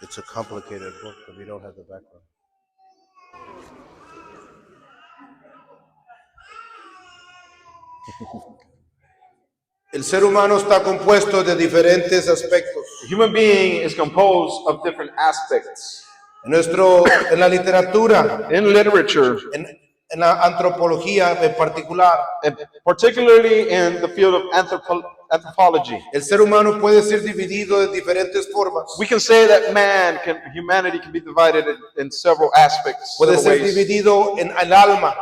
It's a complicated book, but we don't have the background. El ser humano está compuesto de diferentes aspectos. The human being is composed of different aspects. En la literatura, In literature, en la antropología en particular, and particularly in the field of anthropology, el ser humano puede ser dividido de diferentes formas. we can say that humanity can be divided in several aspects. Puede several ser ways. dividido en el alma,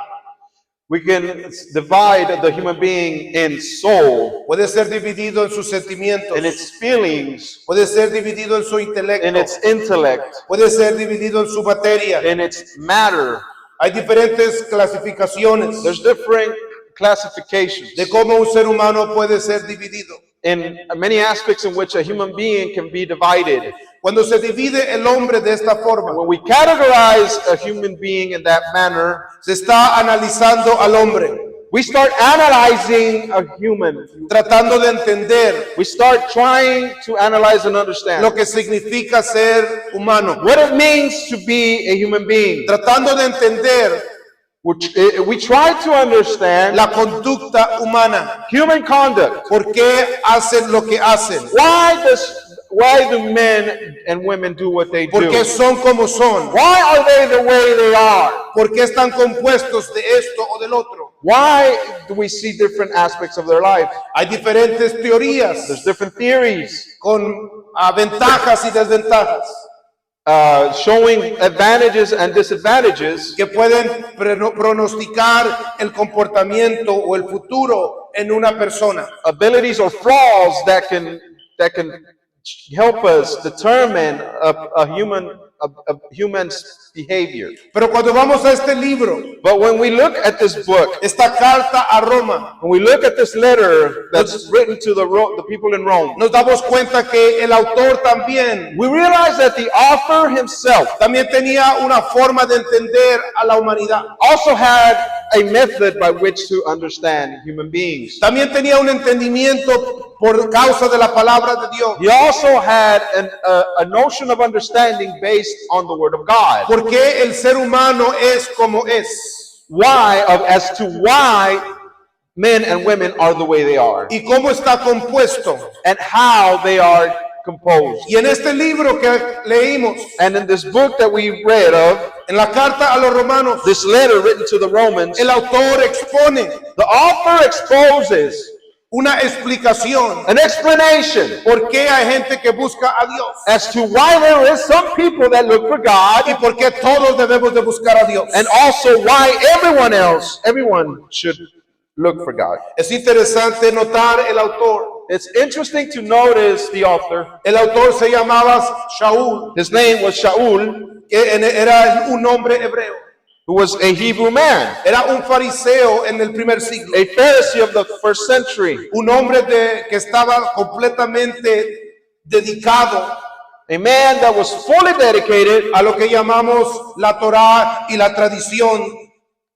We can divide the human being in soul, puede ser dividido en sus sentimientos, in its feelings, puede ser dividido en su intelecto, in its intellect, puede ser dividido en su materia. in its matter. Hay diferentes clasificaciones There's different classifications de cómo un ser humano puede ser dividido. in many aspects in which a human being can be divided. Cuando se divide el hombre de esta forma, When we categorize a human being in that manner, se está analizando al hombre, we start analyzing a human. tratando de entender We start trying to analyze and understand lo que significa ser humano, what it means to be a human being. tratando de entender We try to understand la conducta humana, human conduct. por qué hacen lo que hacen, Why do men and women do what they por qué do? son como son, Why are they the way they are? por qué están compuestos de esto o del otro. Why do we see different aspects of their life? Hay diferentes teorías There's different theories con ventajas y desventajas showing advantages and disadvantages que pueden pronosticar el comportamiento o el futuro en una persona. abilities or flaws that can help us determine a human's behavior. Pero cuando vamos a este libro, But when we look at this book, esta carta a Roma, when we look at this letter that's written to the people in Rome, nos damos cuenta que el autor también we realize that the author himself también tenía una forma de entender a la humanidad. also had a method by which to understand human beings. También tenía un entendimiento por causa de la palabra de Dios. He also had a notion of understanding based on the Word of God. ¿Por qué el ser humano es como es? As to why men and women are the way they are, ¿Y cómo está compuesto? and how they are composed. Y en este libro que leímos, And in this book that we read of, en la carta a los romanos, this letter written to the Romans, el autor expone the author exposes una explicación an explanation por qué hay gente que busca a Dios as to why there is some people that look for God, y por qué todos debemos de buscar a Dios. and also why everyone should look for God. Es interesante notar el autor. It's interesting to notice the author. El autor se llamaba Shaul, His name was Shaul, que era un hombre hebreo. who was a Hebrew man, Era un fariseo en el primer siglo. a Pharisee of the first century, Un hombre que estaba completamente dedicado a man that was fully dedicated, a lo que llamamos la Torá y la tradición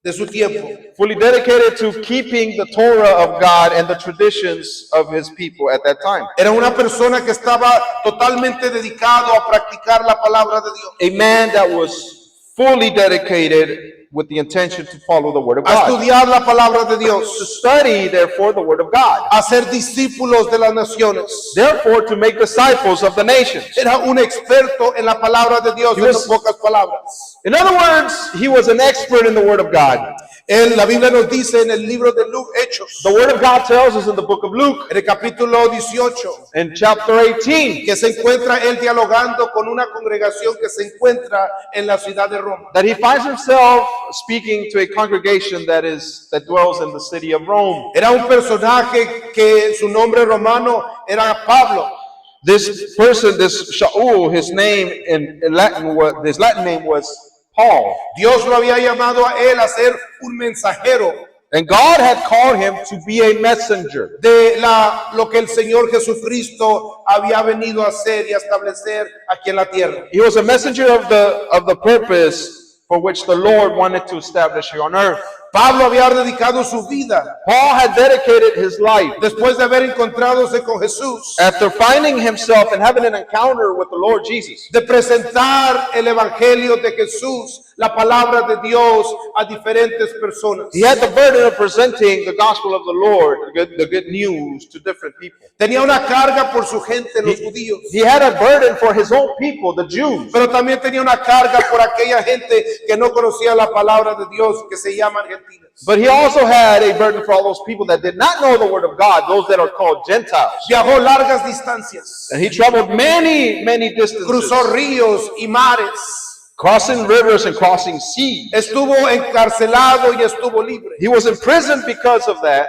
de su tiempo. fully dedicated to keeping the Torah of God and the traditions of his people at that time. Era una persona que estaba totalmente dedicado a practicar la palabra de Dios, A man that was fully dedicated with the intention to follow the Word of a God. estudiar la palabra de To Dios, study, therefore, the Word of God. a ser discípulos de las naciones. Therefore, to make disciples of the nations. Era un experto en la palabra de Dios, He en was- pocas palabras. In other words, he was an expert in the Word of God. La Biblia nos dice en el libro de Hechos, The Word of God tells us in the book of Luke, en el capítulo 18, in chapter 18, que se encuentra él dialogando con una congregación que se encuentra en la ciudad de Roma. that he finds himself speaking to a congregation that dwells in the city of Rome. Era un personaje que su nombre romano era Pablo. This person, this Shaul, his name in Latin his Latin name was Paul. Dios lo había llamado a él a ser un mensajero And God had called him to be a messenger de lo que el Señor Jesucristo había venido a hacer y a establecer aquí en la tierra. He was a messenger of the purpose for which the Lord wanted to establish here on earth. Pablo había dedicado su vida Paul had dedicated his life después de haber encontradose con Jesús, after finding himself and having an encounter with the Lord Jesus, de presentar el evangelio de Jesús, la palabra de Dios, a diferentes personas. he had the burden of presenting the gospel of the Lord, the good news, to different people. Tenía una carga por su gente, los judíos, He had a burden for his own people, the Jews. pero también tenía una carga por aquella gente que no conocía la palabra de Dios, que se llaman gentiles. But he also had a burden for all those people that did not know the word of God, those that are called Gentiles. Viajó largas distancias, And he traveled many, many distances, cruzó ríos y mares, crossing rivers and crossing seas. estuvo encarcelado y estuvo libre. He was in prison because of that.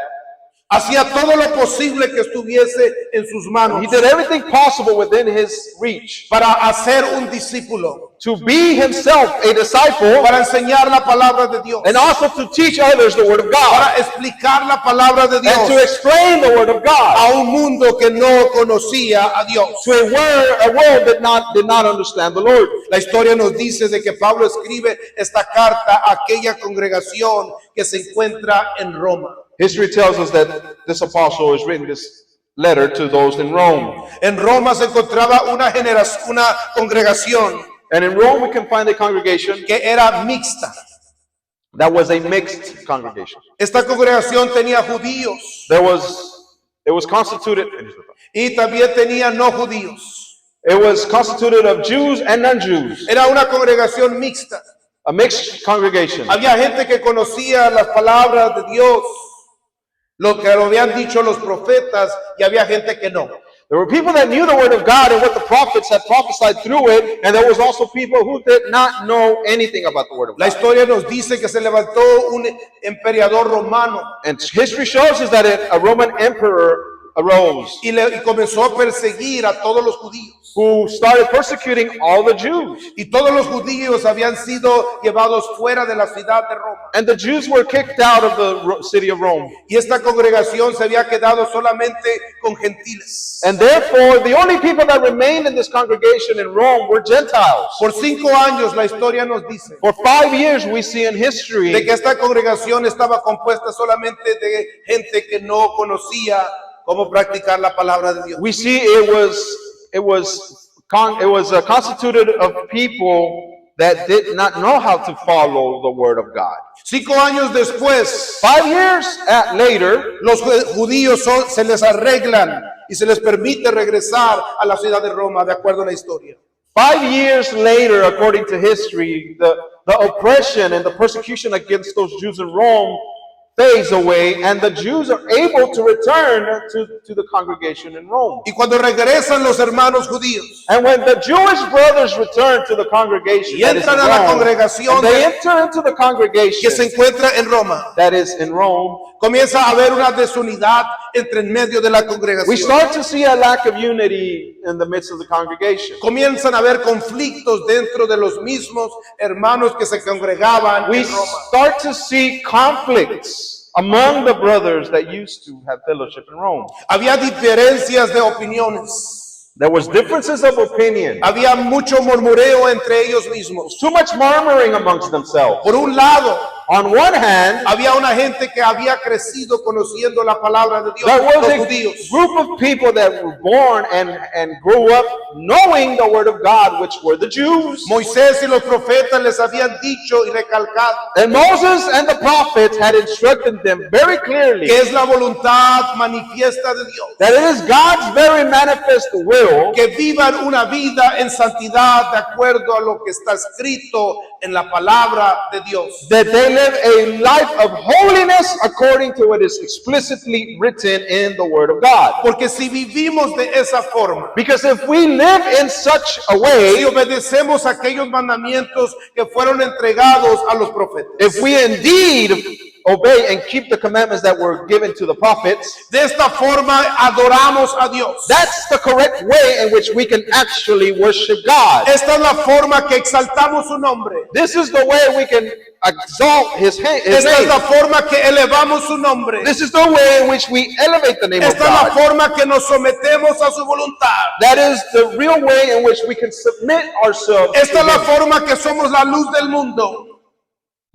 Hacía todo lo posible que estuviese en sus manos He did everything possible within his reach para hacer un discípulo, to be himself a disciple para enseñar la palabra de Dios, and also to teach others the word of God para explicar la palabra de and to Dios explain the word of God a un mundo que no conocía a Dios. to a world that did not understand the Lord. La historia nos dice de que Pablo escribe esta carta a aquella congregación que se encuentra en Roma. History tells us that this apostle has written this letter to those in Rome. En Roma se encontraba una congregación And in Rome we can find a congregation que era mixta. that was a mixed congregation. Esta congregación tenía judíos It was constituted y también tenía no judíos. of Jews and non-Jews, Era una congregación mixta. a mixed congregation. Había gente que conocía las palabras de Dios, lo que lo habían dicho los profetas, y había gente que no. There were people that knew the word of God and what the prophets had prophesied through it, and there was also people who did not know anything about the word of La God. historia nos dice que se levantó un emperador romano And history shows us that a Roman emperor arose y comenzó a perseguir a todos los judíos. who started persecuting all the Jews. Y todos los judíos habían sido llevados fuera de la ciudad de Roma. And the Jews were kicked out of the city of Rome. Y esta congregación se había quedado solamente con gentiles. And therefore, the only people that remained in this congregation in Rome were Gentiles. Por 5 años la historia nos dice For 5 years, we see in history de que esta congregación estaba compuesta solamente de gente que no conocía cómo practicar la palabra de Dios. we see it was constituted of people that did not know how to follow the word of God. 5 años después, 5 years later, los judíos se les arreglan y se les permite regresar a la ciudad de Roma, de acuerdo a la historia. 5 years later, according to history, the oppression and the persecution against those Jews in Rome fades away, and the Jews are able to return to the congregation in Rome. Y cuando regresan los hermanos judíos And when the Jewish brothers return to the congregation, y that is in entran a la Rome, congregación and they enter into the congregation que se encuentra en Roma, that is in Rome, comienza a haber una desunidad en medio de la we congregación. start to see a lack of unity in the midst of the congregation. Comienzan a haber conflictos dentro de los mismos hermanos que se congregaban We en Roma. start to see conflicts among the brothers that used to have fellowship in Rome. Había diferencias de opiniones. There was differences of opinion. Había mucho murmureo entre ellos mismos. Too much murmuring amongst themselves. Por un lado, On one hand, había una gente que había crecido conociendo la palabra de Dios, there was los a judíos. group of people that were born and grew up knowing the word of God, which were the Jews. Moisés y los profetas les habían dicho y recalcado And Moses and the prophets had instructed them very clearly que es la voluntad manifiesta de Dios, that it is God's very manifest will que vivan una vida en santidad de acuerdo a lo que está escrito en la palabra de Dios. that they live a life of holiness according to what is explicitly written in the Word of God. Porque si vivimos de esa forma, Because if we live in such a si way, obedecemos aquellos mandamientos que fueron entregados a los profetas, if we indeed obey and keep the commandments that were given to the prophets, de esta forma adoramos a Dios. that's the correct way in which we can actually worship God. Esta es la forma que exaltamos su nombre. This is the way we can exalt His Esta es name. la forma que elevamos su nombre. This is the way in which we elevate the name of Esta es la God. forma que nos sometemos a su voluntad. That is the real way in which we can submit ourselves Esta to es la Him. forma que somos la luz del mundo.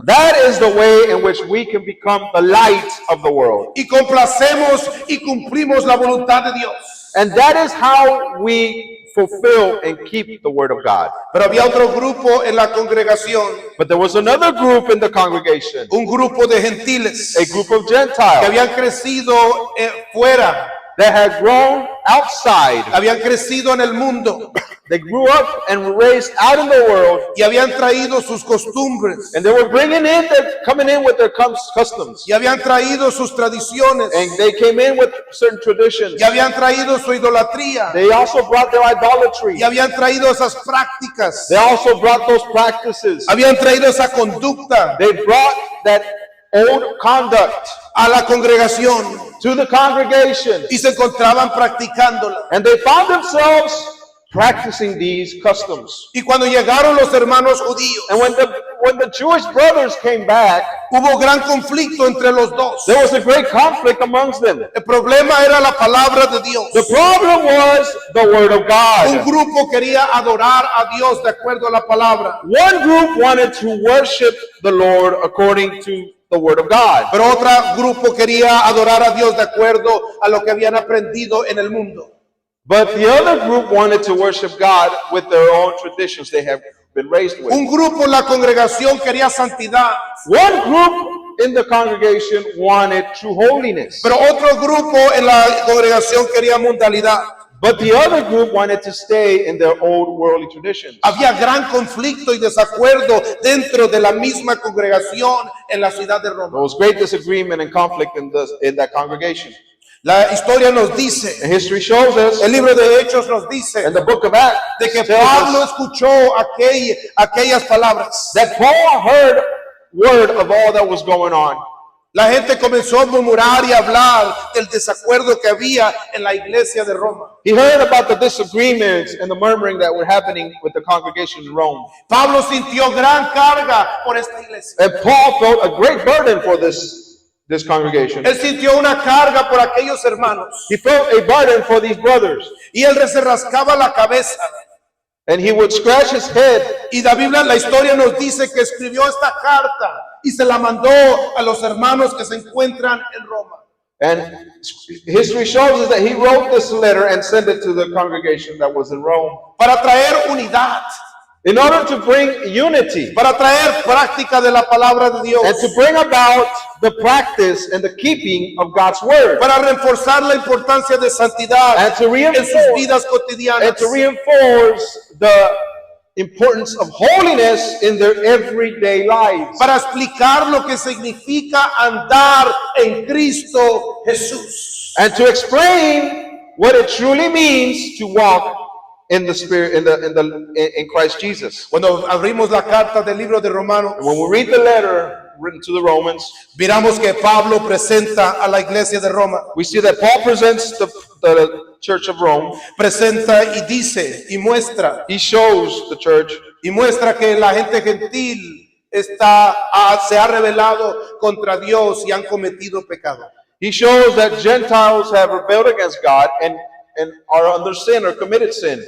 That is the way in which we can become the light of the world. Y complacemos y cumplimos la voluntad de Dios. And that is how we fulfill and keep the word of God. Pero había otro grupo en la congregación, But there was another group in the congregation, un grupo de gentiles a group of que Gentiles habían crecido fuera, that had grown outside. habían crecido en el mundo They grew up and were raised out in the world, y habían traído sus costumbres and they were coming in with their customs. y habían traído sus tradiciones And they came in with certain traditions. y habían traído su idolatría They also brought their idolatry. y habían traído esas prácticas, They also brought those practices. habían traído esa conducta They brought that old conduct a la congregación to the congregation, y se encontraban practicándola. and they found themselves practicing these customs. Y cuando llegaron los hermanos judíos, And when the Jewish brothers came back, hubo gran conflicto entre los dos. there was a great conflict amongst them. El problema era la palabra de Dios. The problem was the word of Un God. grupo quería adorar a Dios de acuerdo a la palabra, One group wanted to worship the Lord according to the word of God. pero otro grupo quería adorar a Dios de acuerdo a lo que habían aprendido en el mundo. But the other group wanted to worship God with their own traditions they have been raised with. Un grupo en la congregación quería santidad, One group in the congregation wanted true holiness. pero otro grupo en la congregación quería mundalidad. But the other group wanted to stay in their old worldly traditions. Había gran conflicto y desacuerdo dentro de la misma congregación en la ciudad de There Roma. was great disagreement and conflict in that congregation. La historia nos dice, And history shows us, el libro de Hechos nos dice, and the book of Acts de que tells Pablo us escuchó aquellas palabras. that Paul heard word of all that was going on. La gente comenzó a murmurar y a hablar del desacuerdo que había en la iglesia de Roma. He heard about the disagreements and the murmuring that were happening with the congregation in Rome. Pablo sintió gran carga por esta iglesia. And Paul felt a great burden for this congregation. Él sintió una carga por aquellos hermanos. He felt a burden for these brothers. Y él se rascaba la cabeza. And he would scratch his head. Y la Biblia, la historia nos dice que escribió esta carta y se la mandó a los hermanos que se encuentran en Roma. And history shows us that he wrote this letter and sent it to the congregation that was in Rome. Para traer unidad, In order to bring unity para traer práctica de la palabra de Dios, and to bring about the practice and the keeping of God's word. para reforzar la importancia de santidad And to en sus reinforce, vidas cotidianas, and to reinforce the importance of holiness in their everyday lives. para explicar lo que significa andar en Cristo Jesús. And to explain what it truly means to walk in the Spirit, in Christ Jesus. Cuando abrimos la carta del libro de Romanos, And when we read the letter written to the Romans, miramos que Pablo presenta a la iglesia de Roma, we see that Paul presents the church of Rome. presenta y dice y muestra He shows the church que la gente gentil se ha rebelado contra Dios y han cometido pecado. He shows that Gentiles have rebelled against God and are under sin or committed sin.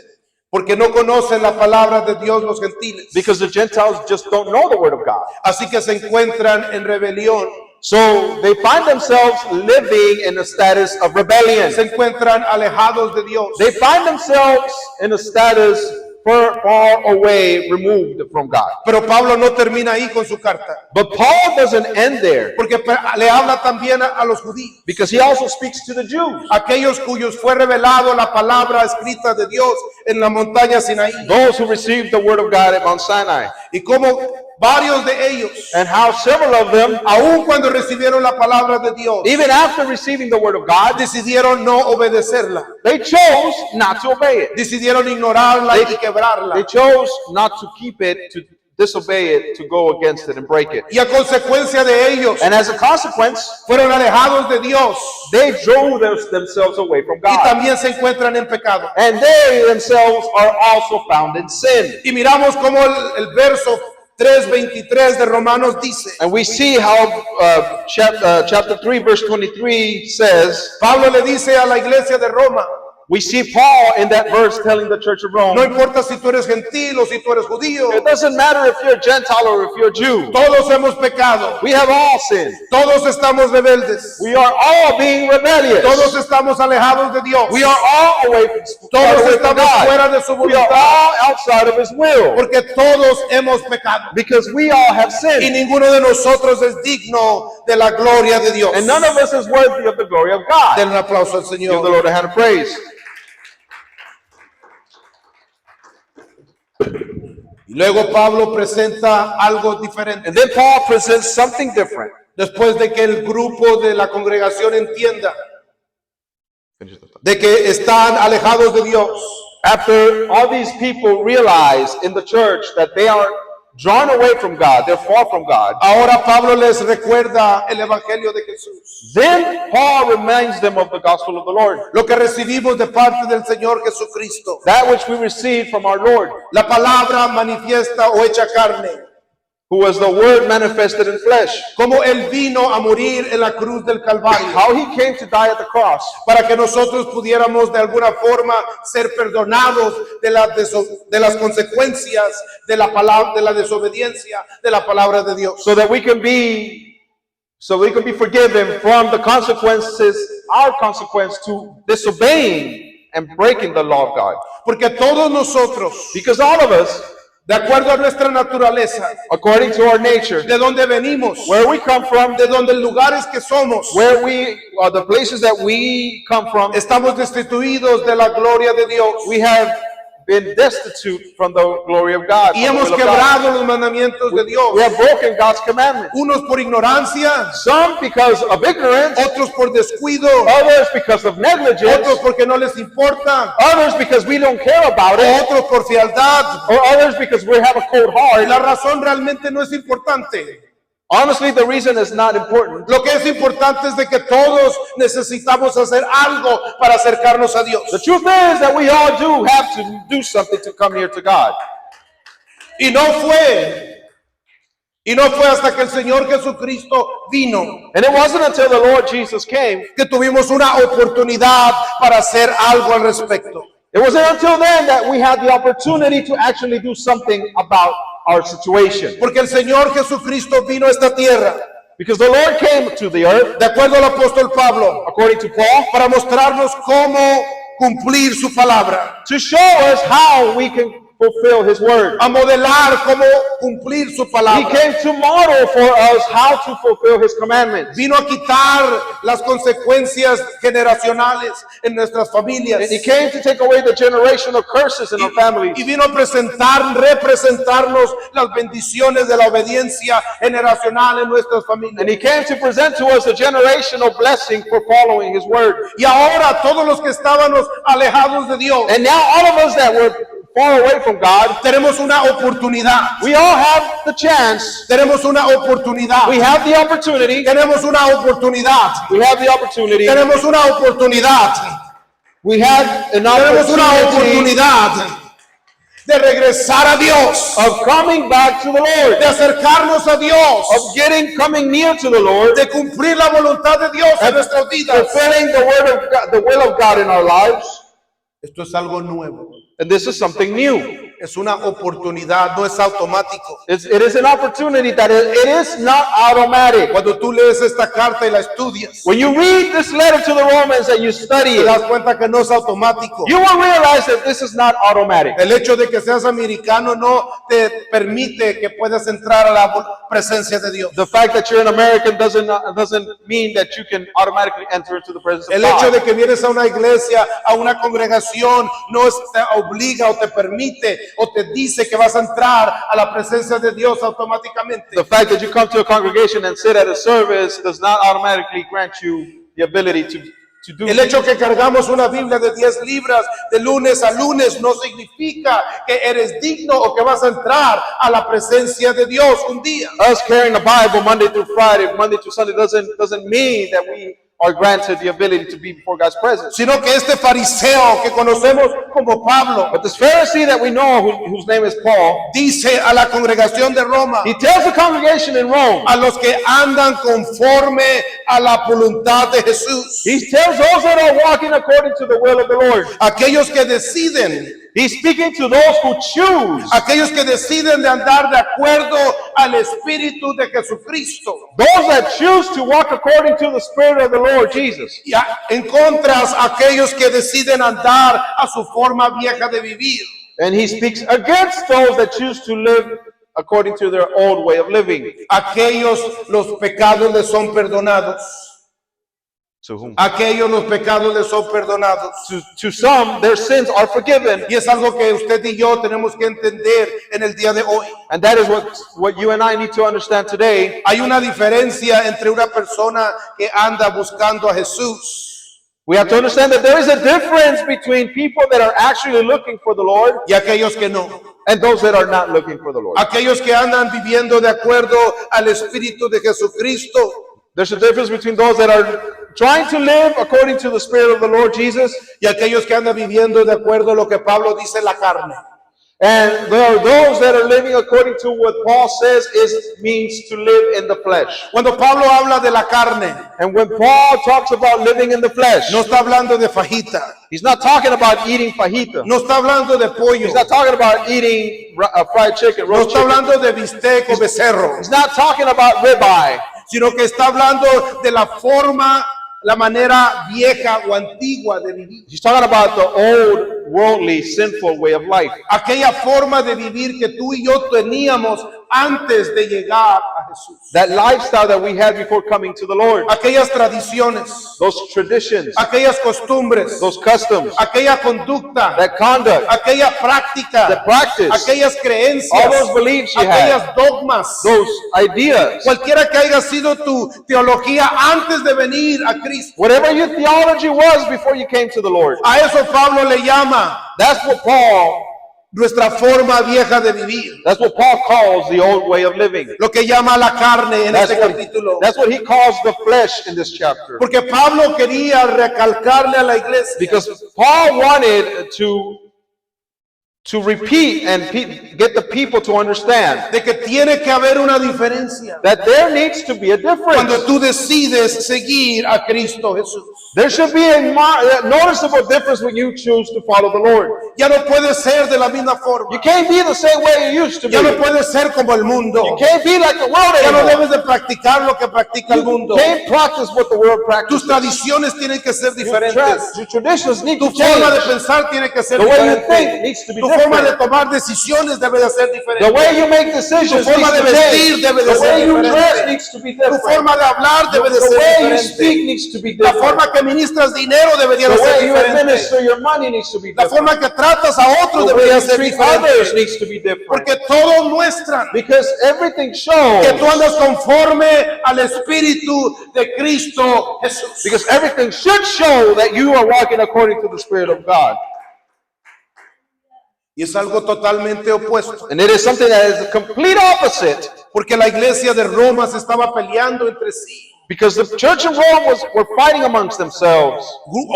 Porque no conocen la palabra de Dios los gentiles. Because the Gentiles just don't know the word of God. Así que se encuentran en rebelión. So they find themselves living in a status of rebellion. Se encuentran alejados de Dios. They find themselves in a status far away, removed from God. Pero Pablo no termina ahí con su carta. But Paul doesn't end there, Porque le habla también a los judíos. because he also speaks to the Jews. Aquellos cuyos fue revelado la palabra escrita de Dios en la montaña Sinaí. Those who received the word of God at Mount Sinai. Y como varios de ellos, And how several of them, aun cuando recibieron la palabra de Dios, even after receiving the word of God, decidieron no obedecerla. they chose not to obey it. Decidieron ignorarla y quebrarla. They chose not to keep it, to disobey it, to go against it and break it. Y a consecuencia de ellos, And as a consequence, fueron alejados de Dios they drove themselves away from y God. también se encuentran en pecado. And they themselves are also found in sin. Y miramos cómo el verso 3:23 de Romanos dice, And we see how chapter 3, verse 23 says, Pablo le dice a la iglesia de Roma, We see Paul in that verse telling the church of Rome, No importa si tú eres gentil o si tú eres judío, it doesn't matter if you're a Gentile or if you're a Jew. todos hemos pecado, We have all sinned. todos estamos rebeldes, We are all being rebellious. todos estamos alejados de Dios, We are all away from, todos away from estamos fuera God. de su We are voluntad, all outside of His will porque todos hemos pecado because we all have y sinned. ninguno de nosotros es digno de la gloria de Dios. And none of us is worthy of the glory of God. Den un aplauso al Give the Señor. Lord a hand of praise. Y luego Pablo presenta algo diferente. And then Paul presents something different. Después de que el grupo de la congregación entienda de que están alejados de Dios, After all these people realize in the church that they are drawn away from God, they're far from God, ahora Pablo les recuerda el evangelio de Jesús, then Paul reminds them of the gospel of the Lord, lo que recibimos de parte del Señor Jesucristo, that which we received from our Lord, la palabra manifiesta o hecha carne, who was the Word manifested in flesh, como Él vino a morir en la cruz del Calvario, how He came to die at the cross, para que nosotros pudiéramos de alguna forma ser perdonados de las consecuencias de la palabra, de la desobediencia de la palabra de Dios. so we can be forgiven from the consequences, our consequence to disobeying and breaking the law of God. Porque todos nosotros, Because all of us, de acuerdo a nuestra naturaleza, according to our nature, de donde venimos, where we come from, de donde lugares que somos, where we are, the places that we come from, estamos destituidos de la gloria de Dios we have been destitute from the glory of God. y from the hemos will of God. quebrado los mandamientos de Dios, We have broken God's commandments. unos por ignorancia, Some because of ignorance, otros por descuido, others because of negligence, otros porque no les importa, others because we don't care about it, otros por fealdad. or others because we have a cold heart. La razón realmente no es importante. Honestly, the reason is not important. Lo que es importante es de que todos necesitamos hacer algo para acercarnos a Dios. The truth is that we all do have to do something to come near to God. Y no fue hasta que el Señor Jesucristo vino And it wasn't until the Lord Jesus came, que tuvimos una oportunidad para hacer algo al respecto. it wasn't until then that we had the opportunity to actually do something about our situation. Porque el Señor Jesucristo vino a esta tierra, Because the Lord came to the earth, de acuerdo al apóstol Pablo, according to Paul, para mostrarnos cómo cumplir su palabra, to show us how we can fulfill His word. a modelar cómo cumplir su He palabra. came to model for us how to fulfill His commandments. Vino a quitar las consecuencias generacionales en nuestras familias. And He came to take away the generational curses in our families. Y vino a representarnos las bendiciones de la obediencia generacional en nuestras familias. And He came to present to us a generational blessing for following His word. Y ahora todos los que estábamos alejados de Dios, And now all of us that were far away from God, tenemos una oportunidad. we all have the chance, Tenemos una oportunidad. we have the opportunity, Tenemos una oportunidad. we have the opportunity, Tenemos una oportunidad. we have an Tenemos una opportunity oportunidad de regresar a Dios, of coming back to the Lord, de acercarnos a Dios, of coming near to the Lord, de cumplir la voluntad de Dios en nuestras vidas. fulfilling the word of God, the will of God in our lives. Esto es algo nuevo. And this is something new. Es una oportunidad, no es automático. It is an opportunity that it is not automatic. Cuando tú lees esta carta y la estudias, When you read this letter to the Romans and you study te it, das cuenta que no es automático. you will realize that this is not automatic. El hecho de que seas americano no te permite que puedas entrar a la presencia de Dios. The fact that you're an American doesn't mean that you can automatically enter into the presence of El hecho de God. que vienes a una iglesia, a una congregación, no te obliga o te permite o te dice que vas a entrar a la presencia de Dios automáticamente. The fact that you come to a congregation and sit at a service does not automatically grant you the ability to do El hecho que cargamos una Biblia de 10 libras de lunes a lunes no significa que eres digno o que vas a entrar a la presencia de Dios un día. Us carrying the Bible Monday through Friday, Monday through Sunday doesn't mean that we are granted the ability to be before God's presence. sino que este fariseo que conocemos como Pablo But this Pharisee that we know, whose name is Paul, dice a la congregación de Roma, he tells the congregation in Rome, a los que andan conforme a la voluntad de Jesús, he tells those that are walking according to the will of the Lord. aquellos que deciden, He's speaking to those who choose, aquellos que deciden de andar de acuerdo al Espíritu de Jesucristo, those that choose to walk according to the Spirit of the Lord Jesus. y en contras aquellos que deciden andar a su forma vieja de vivir. And he speaks against those that choose to live according to their old way of living. Aquellos los pecados les son perdonados. To whom? Aquellos los pecados les son perdonados. To some, their sins are forgiven. Y es algo que usted y yo tenemos que entender en el día de hoy. And that is what you and I need to understand today. Hay una diferencia entre una persona que anda buscando a Jesús We have to understand that there is a difference between people that are actually looking for the Lord y aquellos que no. and those that are not looking for the Lord. Aquellos que andan viviendo de acuerdo al Espíritu de Jesucristo There's a difference between those that are trying to live according to the Spirit of the Lord Jesus, y aquellos que andan viviendo de acuerdo a lo que Pablo dice la carne. and there are those that are living according to what Paul says means to live in the flesh. Cuando Pablo habla de la carne, And when Paul talks about living in the flesh, no está hablando de fajita, he's not talking about eating fajita. no está hablando de pollo, He's not talking about eating fried chicken, no roast está chicken. hablando de bistec o becerro, He's not talking about ribeye. sino que está hablando de la forma, la manera vieja o antigua de vivir. He's talking about the old, worldly, sinful way of life. Aquella forma de vivir que tú y yo teníamos antes de llegar a Jesús. That lifestyle that we had before coming to the Lord. Aquellas tradiciones, Those traditions, aquellas costumbres, those customs, aquella conducta, that conduct, aquella práctica, the practice, aquellas creencias, all those beliefs you aquellas had, dogmas, those ideas, cualquiera que haya sido tu teología antes de venir a Cristo. whatever your theology was before you came to the Lord. A eso Pablo le llama That's what Paul calls the old way of living. lo que llama la carne en este capítulo. That's what he calls the flesh in this chapter. Porque Pablo quería recalcarle a la iglesia Because Paul wanted to repeat and get the people to understand de que tiene que haber una diferencia that there needs to be a cuando difference. tú decides seguir a Cristo Jesús. There should be a noticeable difference when you choose to follow the Lord. Ya no puede ser de la misma forma. You can't be the same way you used to be. Ya no puede ser como el mundo. You can't be like the world Ya no anymore. debes de practicar lo que practica el You mundo. can't practice what the world Tus practices. tradiciones tienen que ser Your diferentes. traditions need Tu to forma de change. pensar tiene que ser The way you diferente. think needs to be Tu forma de different. tomar decisiones debe de ser The diferente. way you make decisions Tu forma needs de to vestir change. debe de The ser way you diferente. dress needs to be Tu different. forma de hablar debe de The ser way you diferente. speak needs to be La different. forma que ministras dinero debería The de ser way you diferente. administer your money needs to be La different. forma que tratas a otros The way debería you ser treat others diferente. needs to be different. Porque todos muestran Because everything shows. que tú andas conforme al Espíritu de Cristo Jesús. Because everything should show that you are walking according to the Spirit of God. Y es algo totalmente opuesto. And it is something that is the complete opposite. Porque la iglesia de Roma se estaba peleando entre sí. Because the church in Rome were fighting amongst themselves.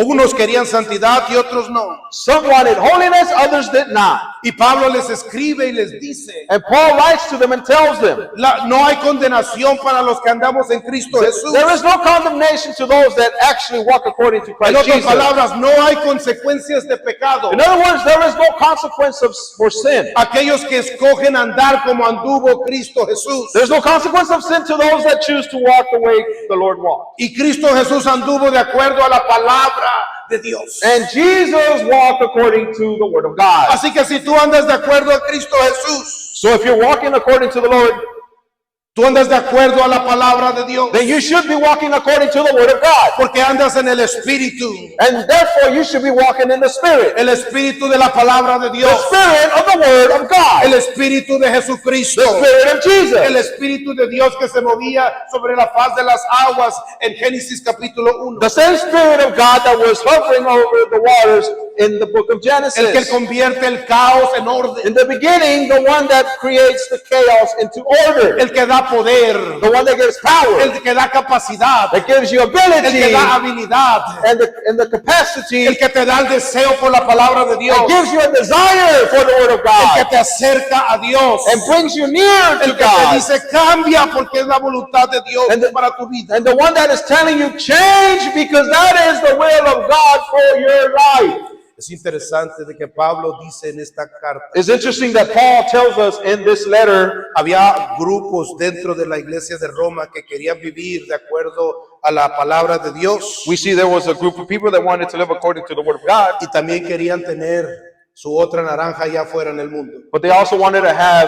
Unos querían santidad y otros no. Some wanted holiness, others did not. Y Pablo les escribe y les dice, And Paul writes to them and tells them, no hay condenación para los que andamos en Cristo Jesús. there is no condemnation to those that actually walk according to En Christ otras Jesus. palabras, no hay consecuencias de pecado. In other words, there is no consequence for sin. Aquellos que escogen andar como anduvo Cristo Jesús. There's no consequence of sin to those that choose to walk the way the Lord walked. Y Cristo Jesús anduvo de acuerdo a la palabra de Dios. And Jesus walked according to the Word of God. Así que si tú andas de acuerdo a Cristo Jesús, So if you're walking according to the Lord, tú andas de acuerdo a la palabra de Dios. then you should be walking according to the Word of God. Porque andas en el Espíritu. And therefore you should be walking in the Spirit. El Espíritu de la palabra de The Dios. Spirit of the Word of God. El Espíritu de Jesucristo. The Spirit of El Jesus. Espíritu de Dios que se movía sobre la faz de las aguas en Génesis capítulo 1. The same Spirit of God that was hovering over the waters in the book of El que Genesis. convierte el caos en orden. In the beginning, the one that creates the chaos into order. El que da da poder, the one that gives power, el que da capacidad, that gives you el ability que da habilidad, and the capacity, el que te da el deseo por la palabra de Dios, that gives you a desire for the word of el God que te acerca a Dios, and brings you near to el que te God, dice cambia porque es la voluntad de Dios And the- para tu vida. and the one that is telling you change because that is the will of God for your life. Es interesante de que Pablo dice en esta carta, It's interesting that Paul tells us in this letter, había grupos dentro de la iglesia de Roma que querían vivir de acuerdo a la palabra de Dios we see there was a group of people that wanted to live according to the word of God, y también querían tener su otra naranja allá afuera en el mundo. but they also wanted to have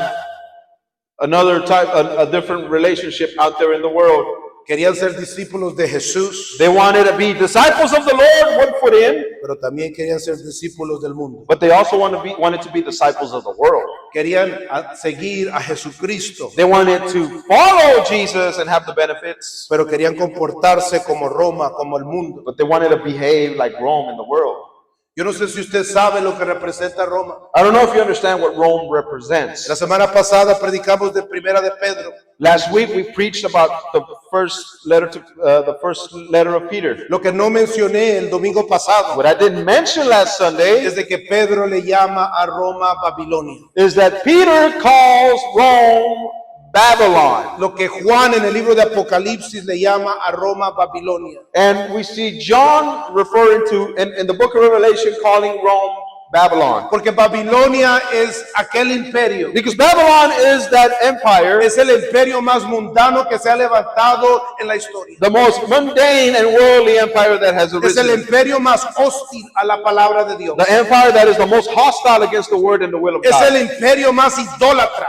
another type, a different relationship out there in the world. Querían ser discípulos de Jesús, They wanted to be disciples of the Lord, one foot in, pero también querían ser discípulos del mundo. but they also wanted to be disciples of the world. Querían seguir a Jesucristo, They wanted to follow Jesus and have the benefits, pero querían comportarse como Roma, como el mundo. but they wanted to behave like Rome in the world. Yo no sé si usted sabe lo que representa Roma. I don't know if you understand what Rome represents. La semana pasada predicamos de Primera de Pedro. Last week we preached about the first letter of Peter. Lo que no mencioné el domingo pasado What I didn't mention last Sunday es de que Pedro le llama a Roma Babilonia. is that Peter calls Rome Babylon. Lo que Juan en el libro de Apocalipsis le llama a Roma Babilonia. And we see John referring to, in the book of Revelation, calling Rome Babylon. Porque Babilonia es aquel imperio. Because Babylon is that empire, Es el imperio más mundano que se ha levantado en la historia. the most mundane and worldly empire that has Es el arisen. imperio más hostil a la palabra de Dios. The empire that is the most hostile against the word and the will of Es el God. imperio más idólatra.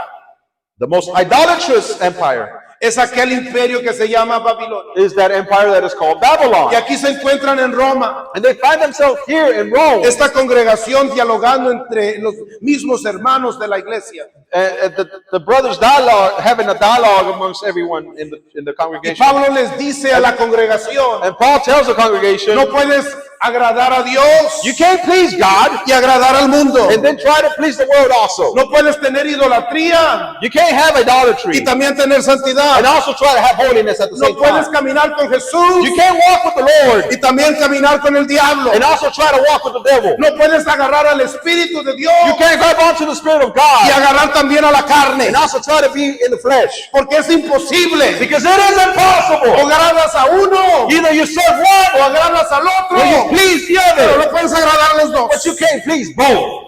The most idolatrous empire Es aquel imperio que se llama Babilonia. is that empire that is called Y Babylon. aquí se encuentran en Roma. And they find themselves here in Rome. Esta congregación dialogando entre los mismos hermanos de la iglesia. And the brothers dialogue, having a dialogue amongst everyone in the Y congregation. Pablo les dice a la congregación, And Paul tells the congregation, no puedes agradar a Dios you can't please God y agradar al mundo. and then try to please the world also. No puedes tener idolatría You can't have idolatry y también tener santidad. and also try to have holiness at the No same puedes time. caminar con Jesús You can't walk with the Lord y también caminar con el diablo. and also try to walk with the devil. No puedes agarrar al Espíritu de Dios You can't grab onto the Spirit of y God agarrar también a la carne. and also try to be in the flesh. Porque es imposible. Because it is O impossible. agradas a uno Either you serve o one agradas al otro. or you please the Pero other. no puedes agradar a los dos. But you can't please both.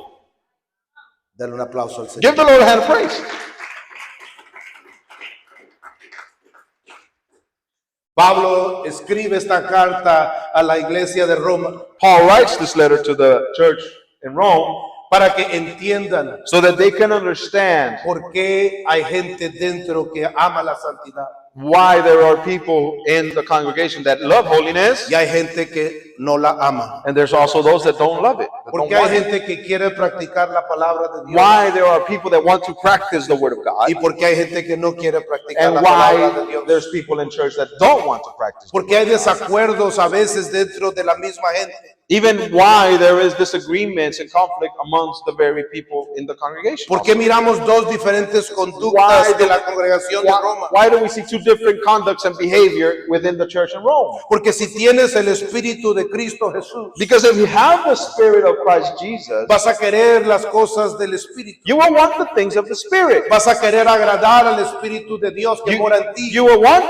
Dale un aplauso al Señor. Give the Lord a hand of praise. Pablo escribe esta carta a la iglesia de Roma Paul writes this letter to the church in Rome para que entiendan so that they can understand por qué hay gente dentro que ama la santidad why there are people in the congregation that love holiness y hay gente que no la ama. and there's also those that don't love it. That don't Porque hay want it. gente que quiere practicar la palabra de Dios Why there are people that want to practice the word of God y porque hay gente que no quiere practicar and la palabra de why Dios. there's people in church that don't want to practice. Porque hay desacuerdos a veces dentro de la misma gente. Even why there is disagreements and conflict amongst the very people in the congregation. ¿Por qué miramos dos diferentes conductas de la congregación de Roma? Why do we see two different conducts and behavior within the church in Rome? Porque si tienes el Espíritu de Cristo Jesús, Because if you have the Spirit of Christ Jesus, vas a querer las cosas del Espíritu. you will want the things of the Spirit. Vas a querer agradar al Espíritu de Dios que mora en ti. You will want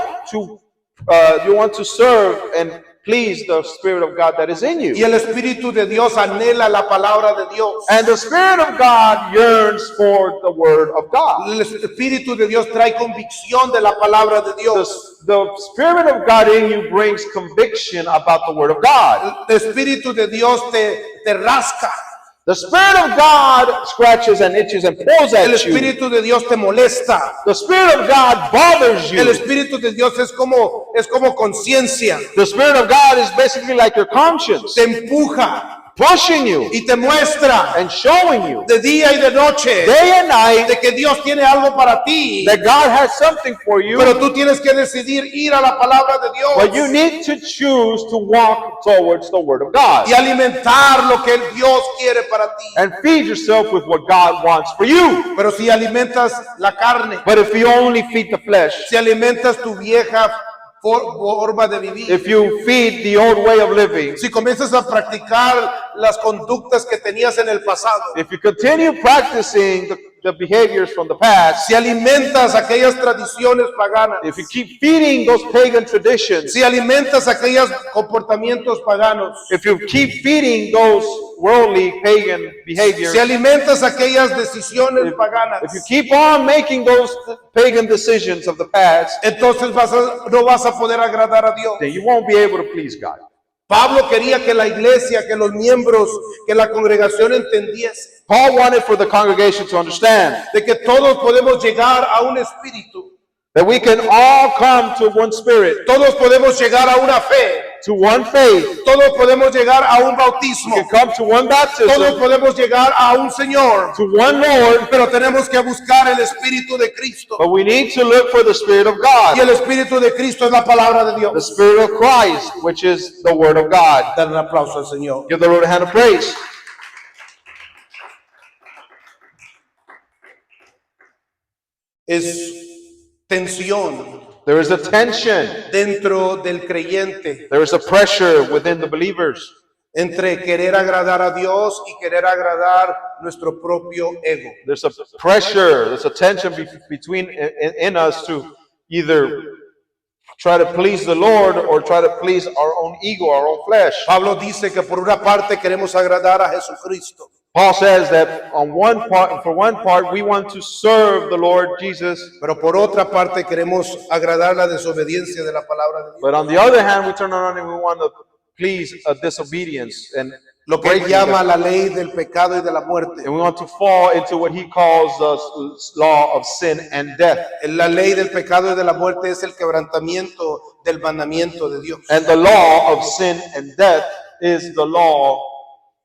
to serve and please the Spirit of God that is in Y you. el Espíritu de Dios anhela la palabra de Dios. And the Spirit of God yearns for the Word of God. El Espíritu de Dios trae convicción de la palabra de Dios. The Spirit of God in you brings conviction about the Word of God. El Espíritu de Dios te rasca. The Spirit of God scratches and itches and pulls El at you. Espíritu de Dios te molesta. The Spirit of God bothers El you. Espíritu de Dios es como conciencia. The Spirit of God is basically like your conscience. Te empuja. pushing you y te muestra and showing you de día y de noche day and night de que Dios tiene algo para ti, that God has something for you, pero tú tienes que decidir ir a la palabra de Dios but you need to choose to walk towards the Word of God y alimentar lo que el Dios quiere para ti. and feed yourself with what God wants for you. Pero si alimentas la carne, But if you only feed the flesh, si alimentas tu vieja forma de vivir, if you feed the old way of living, si comienzas a practicar las conductas que tenías en el pasado, if you continue practicing the behaviors from the past, si alimentas aquellas tradiciones paganas, if you keep feeding those pagan traditions, si alimentas aquellos comportamientos paganos, if you keep feeding those worldly pagan behaviors, si alimentas aquellas decisiones paganas, if you keep on making those pagan decisions of the past, entonces no vas a poder agradar a Dios. then you won't be able to please God. Pablo quería que la iglesia, que los miembros, que la congregación entendiese Paul wanted for the congregation to understand de que todos podemos llegar a un espíritu, that we can all come to one spirit, todos podemos llegar a una fe, to one faith, todos podemos llegar a un bautismo, we can come to one todos baptism, podemos llegar a un Señor, to one Lord, pero tenemos que buscar el espíritu de Cristo. but we need to look for the Spirit of Y God, el espíritu de Cristo es la palabra de the Dios. Spirit of Christ, which is the Word of God. Dar un aplauso al Señor. Give the Lord a hand of praise. Es tensión There is a tension, dentro del creyente there is a pressure within the believers entre querer agradar a Dios y querer agradar nuestro propio ego. There's a pressure, there's a tension between in us to either try to please the Lord or try to please our own ego, our own flesh. Pablo dice que por una parte queremos agradar a Jesucristo, Paul says that for one part, we want to serve the Lord Jesus, pero por otra parte queremos agradar la desobediencia de la palabra de Dios. but on the other hand, we turn around and we want to please a disobedience and Lo que él llama la ley del pecado y de la muerte. and we want to fall into what he calls the law of sin and death. La ley del pecado y de la muerte es el quebrantamiento del mandamiento de Dios. And the law of sin and death is the law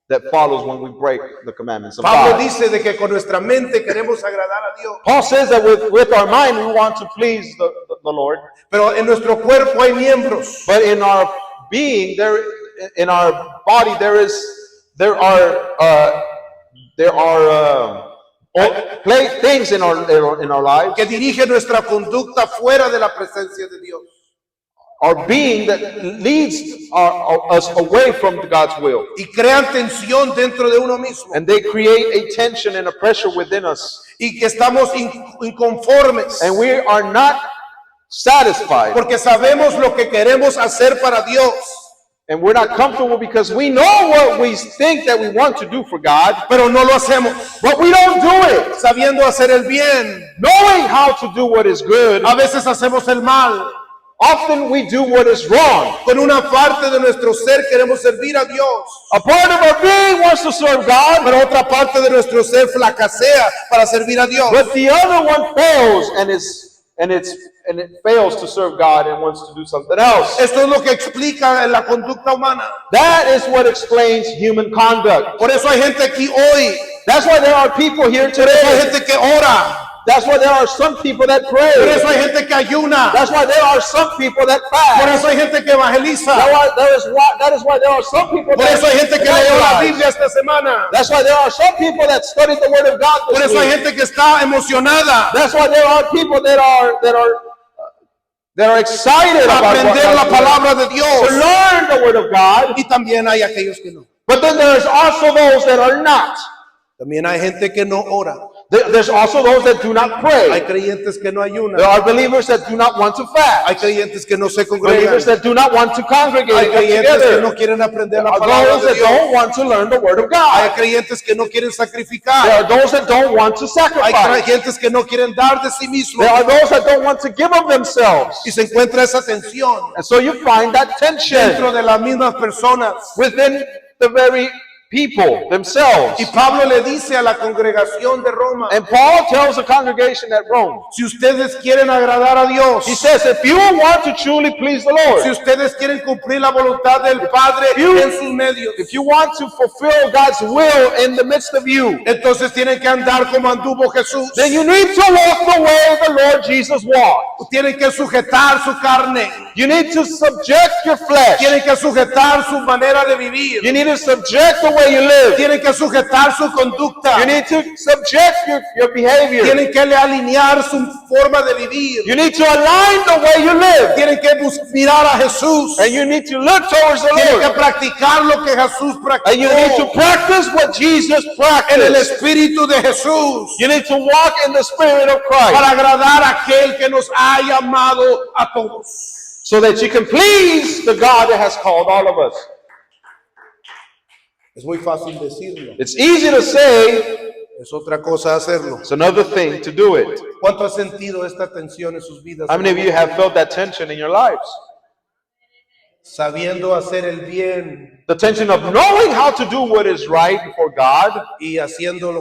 that follows when we break the commandments of Pablo God. dice de que con nuestra mente queremos agradar a Dios, Paul says that with our mind we want to please the Lord, pero en nuestro cuerpo hay miembros. but in our being, in our body, there are things in our lives, Que dirige nuestra conducta fuera de la presencia de Dios. our being that leads us away from God's will, Y crean tensión dentro de uno mismo. and they create a tension and a pressure within us, Y que estamos inconformes. and we are not satisfied, Porque sabemos lo que queremos hacer para Dios. and we're not comfortable because we know what we think that we want to do for God, Pero no lo hacemos. but we don't do it. Sabiendo hacer el bien. Knowing how to do what is good, A veces hacemos el mal. often we do what is wrong. Con una parte de nuestro ser queremos servir a Dios. A part of our being wants to serve God, Pero otra parte de nuestro ser flacasea para servir a Dios. but the other one fails and it fails to serve God and wants to do something else. Esto es lo que explica en la conducta humana. That is what explains human conduct. Por eso hay gente aquí hoy. That's why there are people here Por eso hay today. gente que ora. That's why there are some people that Por pray. eso hay gente que ayuna. That's why there are some people that Por fast. eso hay gente que evangeliza. That is why there are some people Por that eso hay gente que leyó la evangelize. Biblia esta semana. That's why there are some people that studied the Word of God Por this eso hay week. gente que está emocionada That's why there are people that are excited para about aprender la God's Word, palabra de to Dios. learn the Word of God. Y también hay aquellos que no. But then there's also those that are not. También hay gente que no ora. There's also those that do not Hay pray. creyentes que no ayunan. There are believers that do not want to fast. Hay creyentes que no se congregan. Believers that do not want to congregate Hay and come creyentes que together. no quieren aprender la There are palabra those de that Dios. don't want to learn the Word of Hay God. creyentes que no quieren There sacrificar. are those that don't want to Hay sacrifice. creyentes que no quieren dar de sí mismos. There are those that don't want to give of themselves. Y se encuentra esa tensión And so you find that tension dentro de las mismas personas. within the very people themselves. Y Pablo le dice a la congregación de Roma, And Paul tells the congregation at Rome, si ustedes quieren agradar a Dios, he says, if you want to truly please the si Lord, ustedes quieren cumplir la voluntad del Padre en sus medios, if you want to fulfill God's will in the midst of you, entonces tienen que andar como anduvo Jesús. then you need to walk the way the Lord Jesus walked. Tienen que sujetar su carne, You need to subject your flesh. tienen que sujetar su manera de vivir, You need to subject the way you live. tienen que sujetar su conducta, You need to subject your behavior. tienen que alinear su forma de vivir, You need to align the way you live. tienen que mirar a Jesús, And you need to look towards the tienen que Lord. practicar lo que Jesús And you need to practicó practice what Jesus en el practiced. Espíritu de Jesús, You need to walk in the Spirit of para Christ agradar a aquel que nos ha llamado a todos. so that you can please the God that has called all of us. Es muy fácil decirlo, It's easy to say, es otra cosa hacerlo. it's another thing to do it. ¿Cuánto ha sentido esta tensión en sus vidas? How many of you have felt that tension in your lives? Sabiendo hacer el bien The tension of knowing how to do what is right before God, y haciendo lo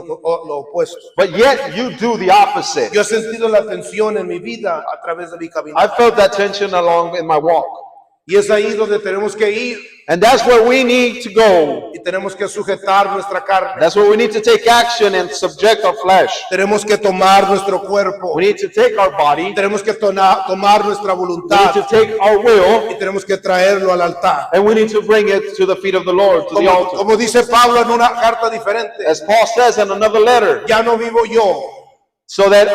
opuesto. but yet you do the opposite. Yo he sentido la tensión en mi vida a través de mi camino. I felt that tension along in my walk. Y es ahí donde tenemos que ir And that's where we need to go. y tenemos que sujetar nuestra carne. That's where we need to take action and subject our flesh. Tenemos que tomar nuestro cuerpo. We need to take our body, Tenemos que tomar nuestra we need voluntad to take our will, y tenemos que traerlo al altar. and we need to bring it to the feet of the Lord, to the altar. Como dice Pablo en una carta diferente, As Paul says in another letter, ya no vivo yo, so that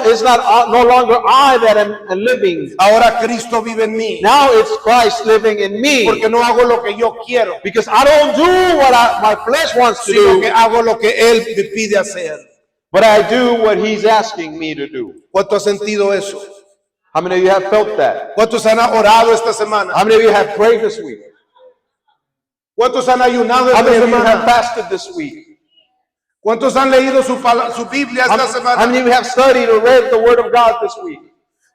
it's not no longer I that am living. ahora Cristo vive en mí. Now it's Christ living in me. Porque no hago lo que yo quiero, Because I don't do what my flesh wants to sino que do, hago lo que Él me pide hacer. but I do what he's asking me to do. ¿Cuánto ha sentido eso? How many of you have felt that? ¿Cuántos han orado esta semana? How many of you have prayed this week? ¿Cuántos han ayunado How esta many of you have semana? fasted this week? ¿Cuántos han leído su Biblia esta How semana? many of you have studied or read the Word of God this week?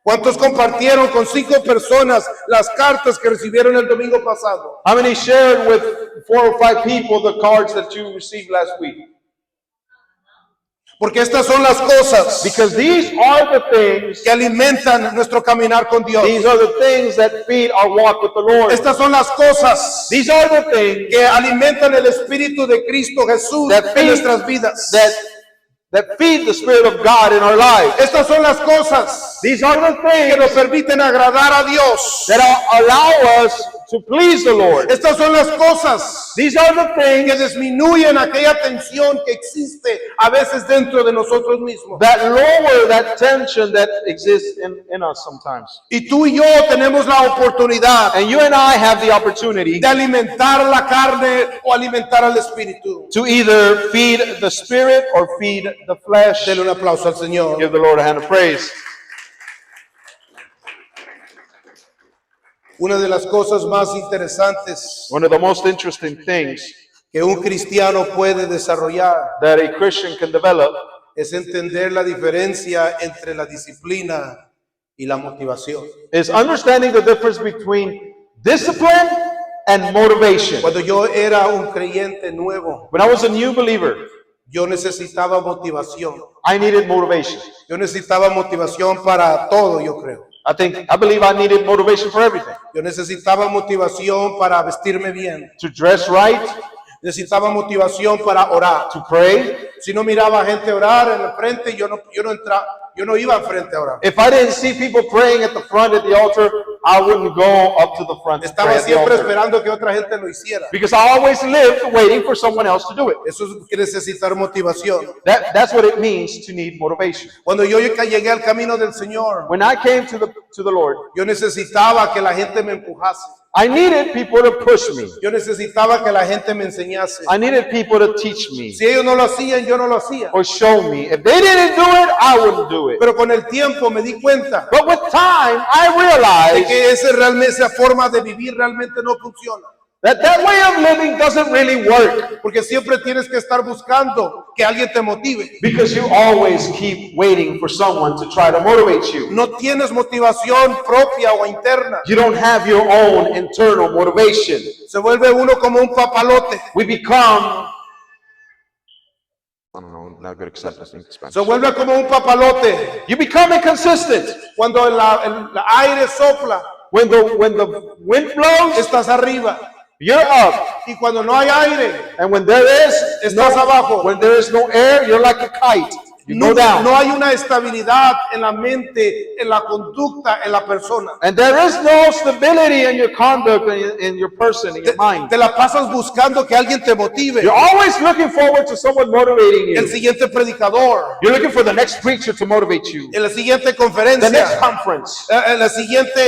¿Cuántos compartieron con 5 personas las cartas que recibieron el domingo pasado? How many shared with 4 or 5 people the cards that you received last week? Porque estas son las cosas Because these are the things, que alimentan nuestro caminar con Dios. these are the things that feed our walk with the Lord. Estas son las cosas These are the things que alimentan el Espíritu de Cristo Jesús that en feed, nuestras vidas. that feed the Spirit of God in our lives. Estas son las cosas These are the que nos things permiten agradar a Dios. that allow us to please the Lord. Estas son las cosas These are the que things disminuyen aquella tensión que existe a veces dentro de nosotros mismos. that lower that tension that exists in us sometimes. Y tú y yo tenemos la oportunidad And you and I have the opportunity de alimentar la carne o alimentar al espíritu. to either feed the Spirit or feed the flesh. Denle un aplauso al Señor. Give the Lord a hand of praise. Una de las cosas más interesantes One of the most interesting things que un cristiano puede desarrollar that a Christian can develop es entender la diferencia entre la disciplina y la motivación. is understanding the difference between discipline and motivation. Cuando yo era un creyente nuevo, When I was a new believer, yo necesitaba motivación. I needed motivation. Yo necesitaba motivación para todo, yo creo. I believe I needed motivation for everything. Yo necesitaba motivación para vestirme bien. To dress right, Necesitaba motivación para orar. to pray. Si no miraba a gente orar en el frente, yo no iba al frente a orar. If I didn't see people praying at the front at the altar, I wouldn't go up to the front to pray Estaba at the siempre altar. esperando que otra gente lo hiciera. Because I always lived waiting for someone else to do it. Eso es que necesitar motivación. That's what it means to need motivation. Cuando yo llegué al camino del Señor, When I came to the Lord, yo necesitaba que la gente me empujase. I needed people to push me. Yo necesitaba que la gente me enseñase. I needed people to teach me Si ellos no lo hacían, yo no lo hacía. or show me. If they didn't do it, I wouldn't do it. Pero con el tiempo me di cuenta But with time, I de realized que esa forma de vivir realmente no funciona. That way of living doesn't really work Porque siempre tienes que estar buscando que alguien te motive. because you always keep waiting for someone to try to motivate you. No tienes motivación propia o interna. You don't have your own internal motivation. Se vuelve uno como un papalote. We become, I don't know, not good acceptance in Spanish. Se vuelve como un papalote. You become inconsistent. Cuando el aire sopla, When the wind blows, estás arriba. you're up. Y cuando no hay aire, And when there is estás abajo. when there is no air, you're like a kite. You No, go down. no hay una estabilidad en la mente, en la conducta, en la persona. And there is no stability in your conduct, in your person, in your mind. Te la pasas buscando que alguien te motive. You're always looking forward to someone motivating El you. siguiente predicador, You're looking for the next preacher to motivate you. en la siguiente The next conferencia, conference. el siguiente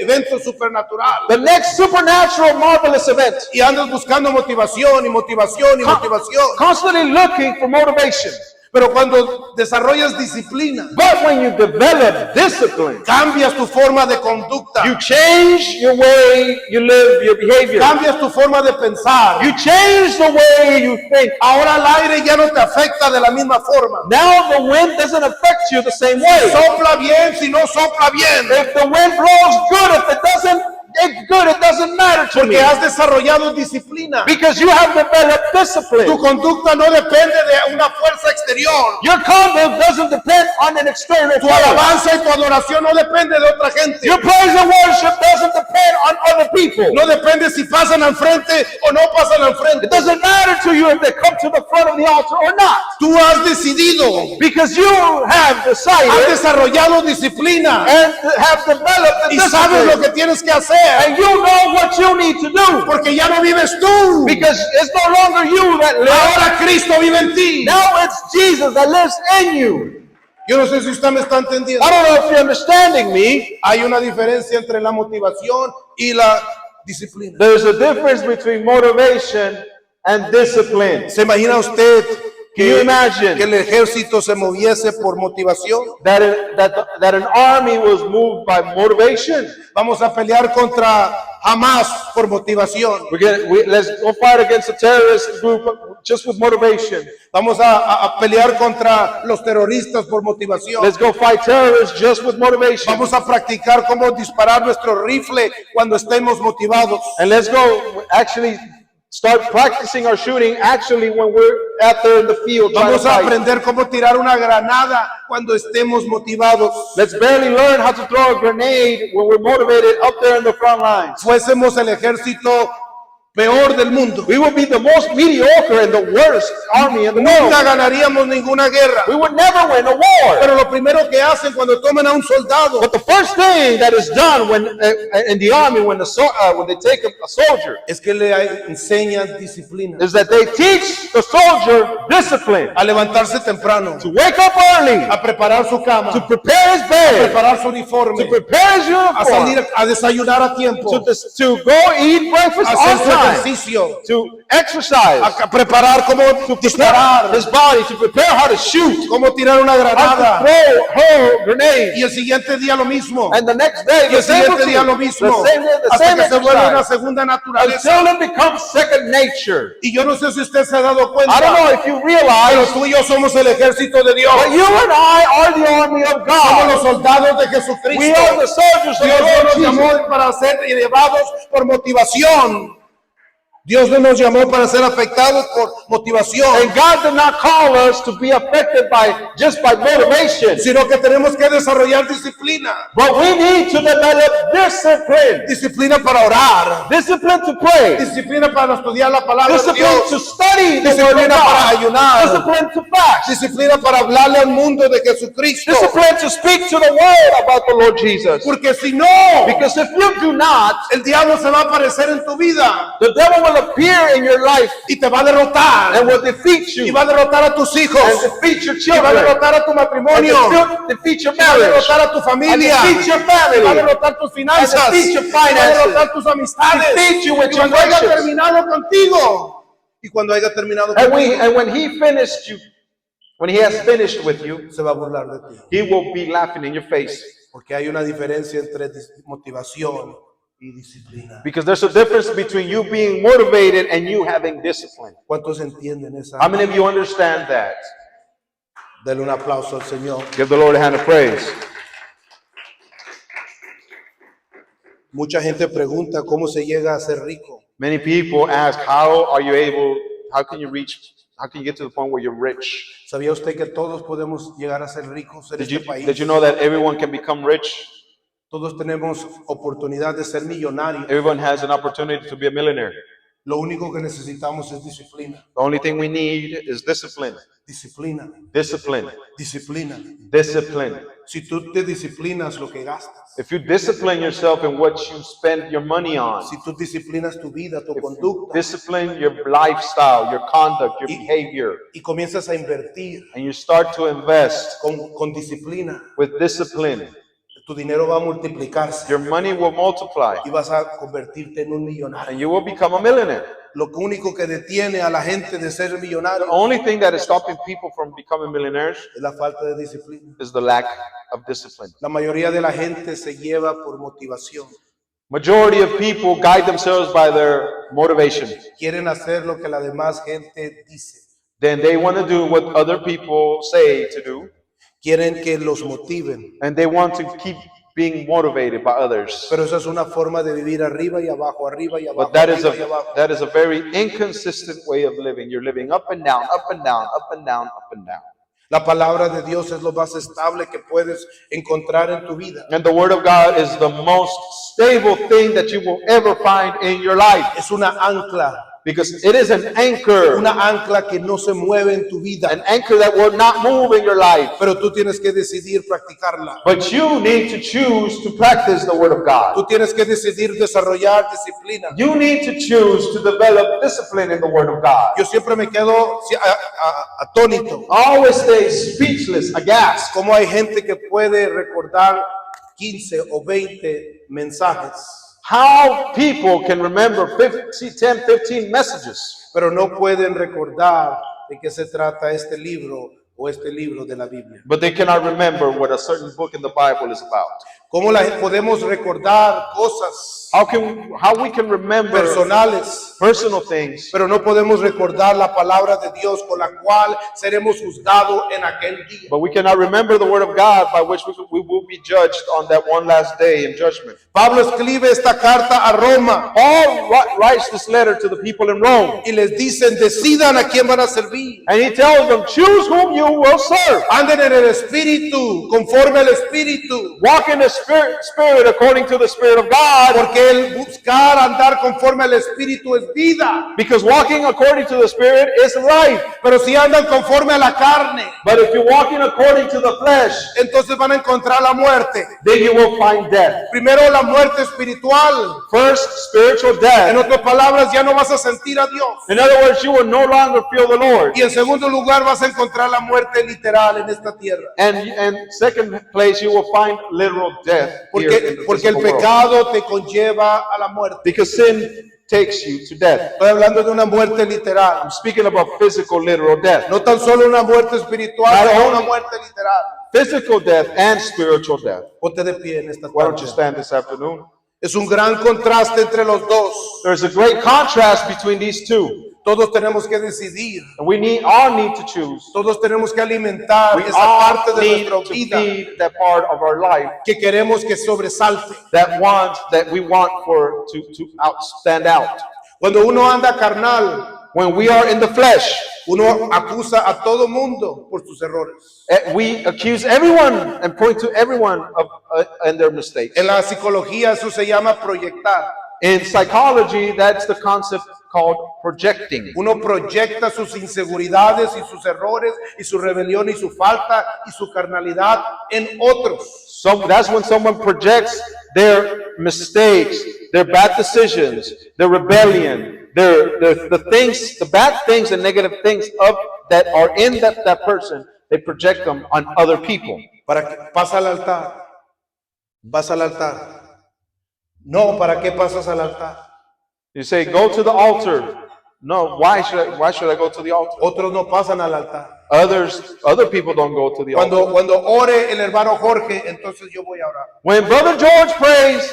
evento supernatural. The next supernatural marvelous event. Y andas buscando motivación y motivación y motivación. Constantly looking for motivation. Pero cuando desarrollas disciplina, But when you develop discipline, cambias tu forma de conducta, you change your way you live, your behavior. cambias tu forma de pensar. You change the way you think. Ahora el aire ya no te afecta de la misma forma. Now the wind doesn't affect you the same way. Sopla bien, si no sopla bien. If the wind blows good, if it doesn't, it's good, it doesn't matter to me. Porque has desarrollado disciplina. Because you have developed Tu discipline. conducta no depende de una fuerza exterior. Your conduct doesn't depend on an external Tu force. alabanza y tu adoración no depende de otra gente. Your praise and worship doesn't depend on other people. No depende si pasan al frente o no pasan al frente. It doesn't matter to you if they come to the front of the altar or not. Tú has decidido, Because you have has decided desarrollado disciplina and have developed the y sabes lo discipline. que tienes que hacer. And you know what you need to do. Porque ya no vives tú. Because it's no longer you that lives. Ahora Cristo vive en ti. Now it's Jesus that lives in you. Yo no sé si usted me está entendiendo. I don't know if you're understanding me. Hay una diferencia entre la motivación y la disciplina. There's a difference between motivation and discipline. ¿Se imagina usted Can you que imagine el ejército se moviese por motivación? that an army was moved by motivation? Vamos a pelear contra Hamas por motivación. Let's go fight against a terrorist group just with motivation. Vamos a pelear contra los terroristas por motivación. Let's go fight terrorists just with motivation. Vamos a practicar cómo disparar nuestro rifle cuando estemos motivados. And let's go actually start practicing our shooting actually when we're out there in the field trying to Vamos a fight. aprender cómo tirar una granada cuando estemos motivados. Let's barely learn how to throw a grenade when we're motivated up there in the front lines. Fuésemos el ejército peor del mundo. We would be the most mediocre and the worst army in the Nunca world. ganaríamos ninguna guerra. We would never win a war. Pero lo primero que hacen cuando toman a un soldado But the first thing that is done when in the army when they take a soldier es que le enseñan disciplina. is that they teach the soldier discipline, A levantarse temprano, to wake up early, a preparar su to cama, prepare his a bed, preparar su uniforme, to prepare his a salir uniform, a desayunar a tiempo, to go eat breakfast a on hacer su time, ejercicio, to exercise, a preparar cómo disparar, his body, to prepare how to shoot, cómo tirar una how to granada. throw her grenade. Y el siguiente día lo mismo. And the next day, Y the el same siguiente día lo routine, mismo. the same day, the Hasta same que se vuelve una exercise, segunda naturaleza. until it becomes second nature. Y yo no sé si usted se ha dado I don't cuenta, know if you pero realize, tú y yo somos el ejército de Dios. but you and I are the army of Somos God. los soldados de We are Jesucristo. the soldiers of Dios the no Lord nos Jesus. llamó para ser llevados por motivación. Dios no nos llamó para ser afectados por motivación, And God did not call us to be affected by motivation, sino que tenemos que desarrollar disciplina. but we need to develop discipline. Disciplina para orar, Discipline to pray. disciplina para estudiar la palabra de Discipline Dios, to study the word of disciplina para God. ayunar, Discipline to fast. disciplina para hablarle al mundo de Jesucristo. Discipline to speak to the world about the Lord Jesus. Porque si no, Because if you do not, el diablo se va a aparecer en tu vida the devil will appear in your life y te va a derrotar. and will defeat Y you va a derrotar a tus hijos. and defeat your Y va a children derrotar a tu and matrimonio. defeat your Y va a marriage derrotar a tu and familia. defeat your Y va a family, derrotar tus finanzas. And defeat your Y va a finances. derrotar tus amistades. defeat you with Y your cuando haya friendships. terminado contigo. Y cuando haya terminado And contigo, when he finished you, when he has finished with you, se va a burlar de ti. he will be laughing in your face. Porque hay una diferencia entre motivación y disciplina. Because there's a difference between you being motivated and you having discipline. ¿Cuántos entienden esa? How many of you understand that? Dale un aplauso al Señor. Give the Lord a hand of praise. Mucha gente pregunta cómo se llega a ser rico. Many people ask, how can you get to the point where you're rich? ¿Sabía usted que todos podemos llegar a ser ricos en este país? Did you know that everyone can become rich? Todos tenemos oportunidad de ser millonarios. Everyone has an opportunity to be a millionaire. Lo único que necesitamos es disciplina. The only thing we need is discipline. Disciplina. Discipline. Disciplina. Discipline. Si tú te disciplinas lo que gastas, If you discipline yourself in what you spend your money on, si tú disciplinas tu vida, tu if you conducta, discipline your lifestyle, your conduct, your behavior, y comienzas a invertir and you start to invest con disciplina, with discipline, tu dinero va a multiplicarse your money will multiply y vas a convertirte en un millonario. and you will become a millionaire. Lo único que detiene a la gente de ser The millonario only thing that is stopping people from becoming millionaires es la falta de disciplina. is the lack of discipline. La mayoría de la gente se lleva por motivación. Majority of people guide themselves by their motivation. Quieren hacer lo que la demás gente dice. Then they want to do what other people say to do, Quieren que los motiven. and they want to keep being motivated by others. Pero esa es una forma de vivir arriba y abajo, arriba y abajo, But that is arriba y abajo. a very inconsistent way of living. You're living up and down, up and down, up and down, up and down. La palabra de Dios es lo más estable que puedes encontrar en tu vida. And the Word of God is the most stable thing that you will ever find in your life, Es una ancla, because it is an anchor, una ancla que no se mueve en tu vida. an anchor that will not move in your life. Pero tú tienes que decidir practicarla. But you need to choose to practice the Word of God. Tú tienes que decidir desarrollar disciplina. You need to choose to develop discipline in the Word of God. Yo siempre me quedo atónito. I always stay speechless, aghast. Cómo hay gente que puede recordar 15 o 20 mensajes, How people can remember 10, 15 messages, pero no pueden recordar de qué se trata este libro o este libro de la Biblia. but they cannot remember what a certain book in the Bible is about. ¿Cómo podemos recordar cosas How we can remember personales, personal things, pero no podemos recordar la palabra de Dios con la cual seremos juzgados en aquel día? but we cannot remember the Word of God by which we will be judged on that one last day in judgment. Pablo escribe esta carta a Roma Paul writes this letter to the people in Rome, y les dicen, decidan a quién van a servir. and he tells them, choose whom you will serve. Anden en el Espíritu, conforme al Espíritu. Walk in the Spirit according to the Spirit of God, Porque el buscar andar conforme al Espíritu es vida. because walking according to the Spirit is life. Pero si andan conforme a la carne, But if you're walking according to the flesh, entonces van a encontrar la muerte. then you will find death. Primero la muerte espiritual. First, spiritual En death. otras palabras, ya no vas a sentir a Dios. In other words, you will no longer feel the Lord. Y en segundo lugar, vas a encontrar la muerte literal en esta tierra. And second place, you will find literal death here in the Porque el physical world. pecado te conlleva a la muerte. Because sin takes you to death. Estoy hablando de una muerte literal. I'm speaking about physical, literal death. No tan solo una muerte espiritual, Not sino only- una muerte literal. Physical death and spiritual death. Ponte de pie en esta Why don't you tarde. stand this afternoon? Es un gran contraste entre los dos. There's a great contrast between these two. Todos tenemos que decidir. And we all need to choose. Todos tenemos que alimentar We esa all parte de need nuestra to vida feed that part of our life que queremos que sobresalte. that we want to stand out. Cuando uno anda carnal, When we are in the flesh, uno acusa a todo mundo por sus errores. we accuse everyone and point to everyone and their mistakes. En la psicología eso se llama proyectar. In psychology, that's the concept called projecting. Uno proyecta sus inseguridades y sus errores y su rebelión y su falta y su carnalidad en otros. So that's when someone projects their mistakes, their bad decisions, their rebellion, the things, the bad things and negative things that are in that person, they project them on other people. ¿Para qué pasa al altar? Vas al altar. No, ¿para qué pasas al altar? You say, go to the altar. No, why should I go to the altar? Otros no pasan al altar. Other people don't go to the altar. Cuando ore el hermano Jorge, entonces yo voy a orar. When Brother George prays,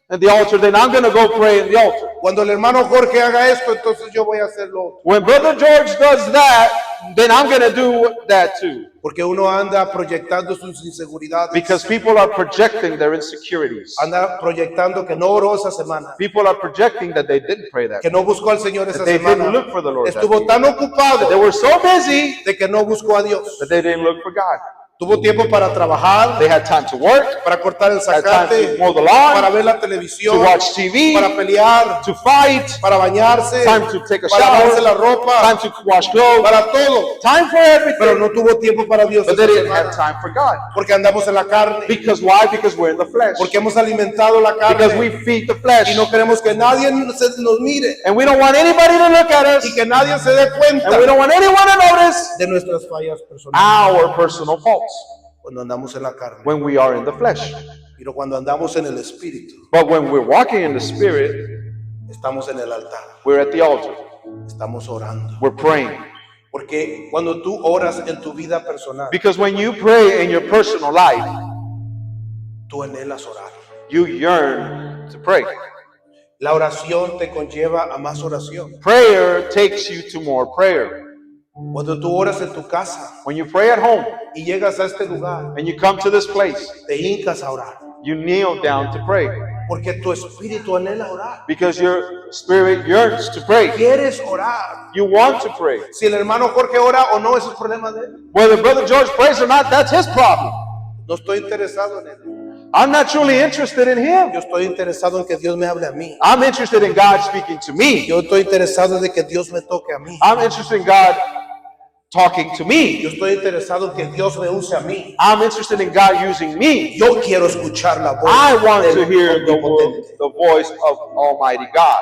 at the altar, then I'm going to go pray in the altar. Cuando el hermano Jorge haga esto, entonces yo voy a hacer lo otro. When Brother George does that, then I'm going to do that too. Porque uno anda proyectando sus inseguridades. Because people are projecting their insecurities. Anda proyectando que no oró esa semana. People are projecting that they didn't pray that. Que no buscó al Señor esa That they semana. didn't look for the Lord. Estuvo tan ocupado They were so busy de que no buscó a Dios. that they didn't look for God. Tuvo tiempo para trabajar, They had time to work, para cortar el had time zacate, to mow the lawn, para ver la to televisión, watch TV, para pelear, to fight, para bañarse, time to take a para lavarse la shower, ropa, time to wash clothes, para todo. time for Pero everything. no tuvo tiempo para Dios But esa they didn't have semana. time for God. Porque andamos en la carne, Because why? Because we're in the flesh. porque hemos alimentado la Because carne we feed the flesh. y no queremos que nadie nos mire And we don't want anybody to look at us. y que nadie se dé cuenta And we don't want anyone to notice de nuestras fallas personales our personal faults cuando andamos en la carne. when we are in the flesh. Pero cuando andamos en el Espíritu, But when we're walking in the Spirit, estamos en el altar, we're at the altar. estamos orando. We're praying. Porque cuando tú oras en tu vida personal, Because when you pray in your personal life, tú anhelas orar. you yearn to pray. La oración te conlleva a más oración. Prayer takes you to more prayer. Cuando tú oras en tu casa When you pray at home y llegas a este lugar, and you come to this place, te hincas a orar. you kneel down to pray. Porque tu espíritu anhela orar. Because your spirit yearns to pray. Quieres orar. You want to pray. Si el hermano Jorge ora o no, ese es problema de él. Whether Brother George prays or not, that's his problem. No estoy interesado en él. I'm not truly interested in him. Yo estoy interesado en que Dios me hable a mí. I'm interested in God speaking to me. Yo estoy interesado de que Dios me toque a mí. I'm interested in God talking to Yo me. estoy interesado en que Dios me use a mí. I'm interested in God using me. Yo quiero escuchar la voz I want del to hear Omnipotente. the voice of Almighty God.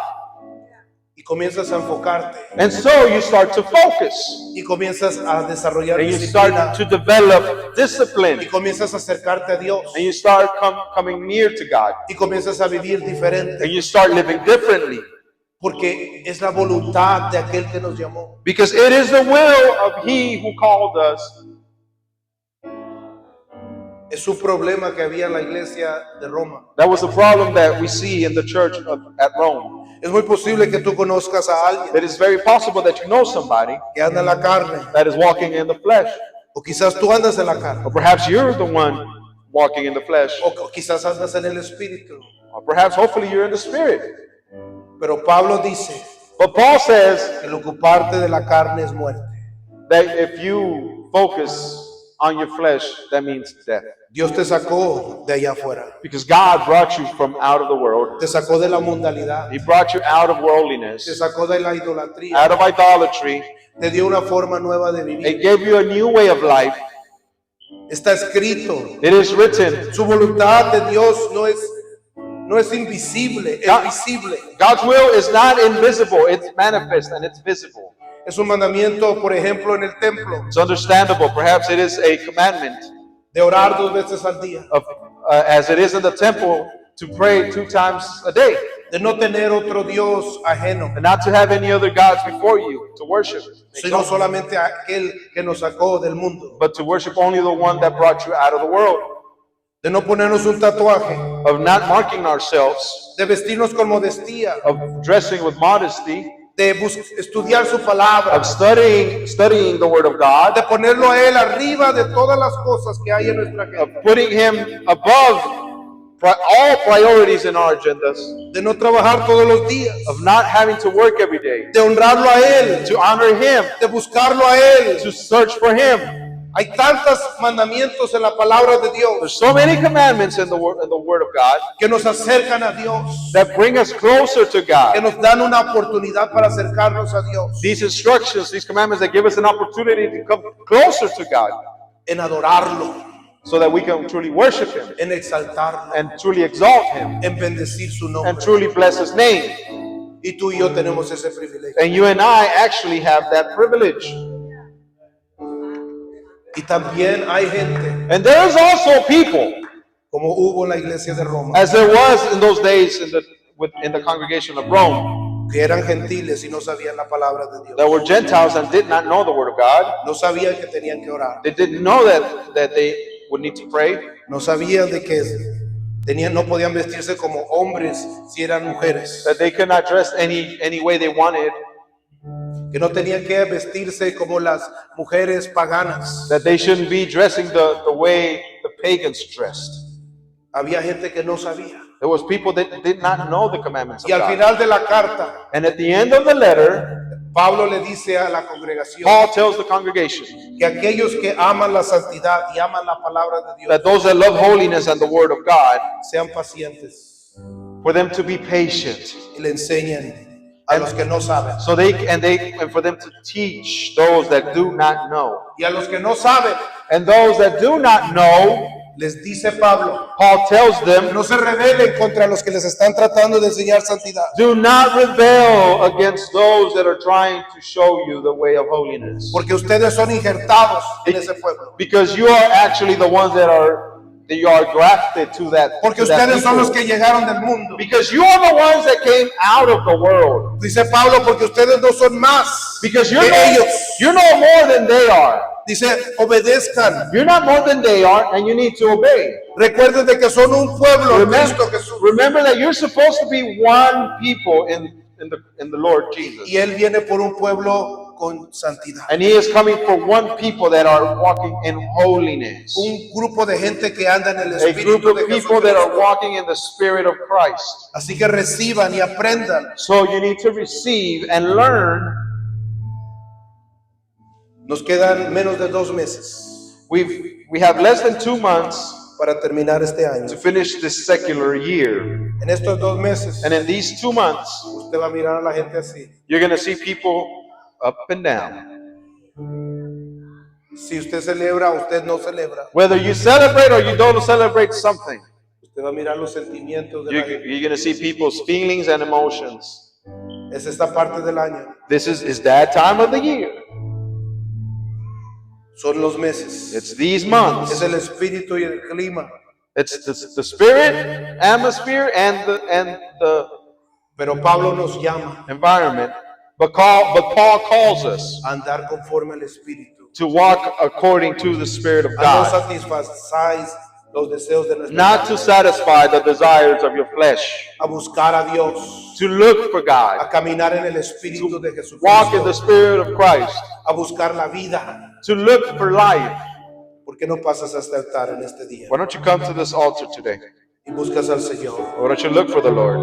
Y comienzas a enfocarte And so you start to focus. y comienzas a desarrollar And you disciplina start to develop discipline. y comienzas a acercarte a Dios And you start coming near to God. y comienzas a vivir And diferente you start living differently. porque es la voluntad de aquel que nos llamó. Because it is the will of He who called us. Es un problema que había en la iglesia de Roma. That was the problem that we see in the church at Rome. Es muy posible que tú conozcas a alguien It is very possible that you know somebody que anda en la carne that is walking in the flesh. o quizás tú andas en la carne Or perhaps you're the one walking in the flesh. o quizás andas en el espíritu. Or perhaps, hopefully, you're in the spirit. Pero Pablo dice But Paul says que el ocuparte de la carne es muerte. that if you focus on your flesh, that means death. Dios te sacó de allá afuera. Because God brought you from out of the world. Te sacó de la mundanalidad. He brought you out of Te worldliness, sacó de la idolatría. out of idolatry. Te dio una forma nueva de vivir. It gave you a new way of life. Está escrito. It is written. Su voluntad de Dios no es invisible, es visible. God's will is not invisible. It's manifest and it's visible. Es un mandamiento, por ejemplo, en el templo, It's understandable. Perhaps it is a commandment de orar 2 veces al día, of, as it is in the temple, to pray 2 times a day, de no tener otro Dios ajeno, and not to have any other gods before you to worship, sino solamente aquel que nos sacó del mundo, but to worship only the one that brought you out of the world, de no ponernos un tatuaje, of not marking ourselves, de vestirnos con modestia, of dressing with modesty, de estudiar su palabra, of studying the Word of God, de ponerlo a Él arriba de todas las cosas que hay en nuestra of gente, putting Him above all priorities in our agendas, de no trabajar todos los días, of not having to work every day, de honrarlo a Él, to honor Him, de buscarlo a Él. to search for Him. Hay tantos mandamientos en la palabra de Dios There's so many commandments in the Word of God que nos acercan a Dios, that bring us closer to que God. nos dan una oportunidad para acercarnos a Dios, These instructions, these commandments that give us an opportunity to come closer to God en adorarlo, so that we can truly worship Him en exaltarlo, and truly exalt Him en bendecir su and nombre. truly bless His name. Y tú y yo tenemos ese privilegio. And you and I actually have that privilege. Y también hay gente, And there is also people, como hubo en la iglesia de Roma, as there was in those days in the congregation of Rome, que eran gentiles y no sabían la palabra de Dios. that were Gentiles and did not know the Word of God. No sabían que tenían que orar. They didn't know that they would need to pray. No sabían de que no podían vestirse como hombres si eran mujeres, that they could not dress any way they wanted, que no tenían que vestirse como las mujeres paganas. that they shouldn't be dressing the way the pagans dressed. Había gente que no sabía. There was people that did not know the commandments of Y al God. final de la carta, And at the end of the letter, Pablo le dice a la congregación Paul tells the congregation que aquellos que aman la santidad y aman la palabra de Dios that those that love holiness and the word of God, sean pacientes for them to be patient, y le enseñen a los que no saben. so and for them to teach those that do not know. Y a los que no saben, And those that do not know, les dice Pablo, Paul tells them, no se rebelen contra los que les están tratando de enseñar santidad. do not rebel against those that are trying to show you the way of holiness. Porque ustedes son injertados en ese pueblo. Because you are actually the ones that you are grafted to that. Porque to that ustedes son los people. que llegaron del mundo. Because you are the ones that came out of the world. Dice Pablo, porque ustedes no son más Because que ellos. you're no more than they are. Dice, obedezcan. You're not more than they are, and you need to obey. Recuerden de que son un pueblo en Cristo Jesús. Remember that you're supposed to be one people in the Lord Jesus. Y Él viene por un pueblo con santidad. And He is coming for one people that are walking in holiness. Un grupo de gente que anda en el A Espíritu group de of people Jesús. that are walking in the Spirit of Christ. Así que reciban y aprendan. So you need to receive and learn. Nos quedan menos de 2 meses We have less than 2 months para terminar este año. to finish this secular year. En estos 2 meses, And in these 2 months, usted va a mirar a la gente así. you're going to see people up and down. Si usted celebra o usted no celebra, Whether you celebrate or you don't celebrate something, usted va a mirar los sentimientos de la gente. you're going to see people's feelings and emotions. Es esta parte del año. This is that time of the year. Son los meses. It's these Es months. el espíritu y el clima. It's the spirit, atmosphere, and the Pero Pablo nos llama environment. But Paul calls us a andar conforme al espíritu. to walk according to the Spirit of A no God, satisfazáis los deseos de nuestra not to carne. satisfy the desires of your flesh, A buscar a Dios. to look for A God, caminar en el espíritu de walk in the Jesucristo. Spirit of Christ, A buscar la vida. to look for life. ¿Por qué no pasas a este altar en este día? Why don't you come to this altar today? Y buscas al Señor. Why don't you look for the Lord?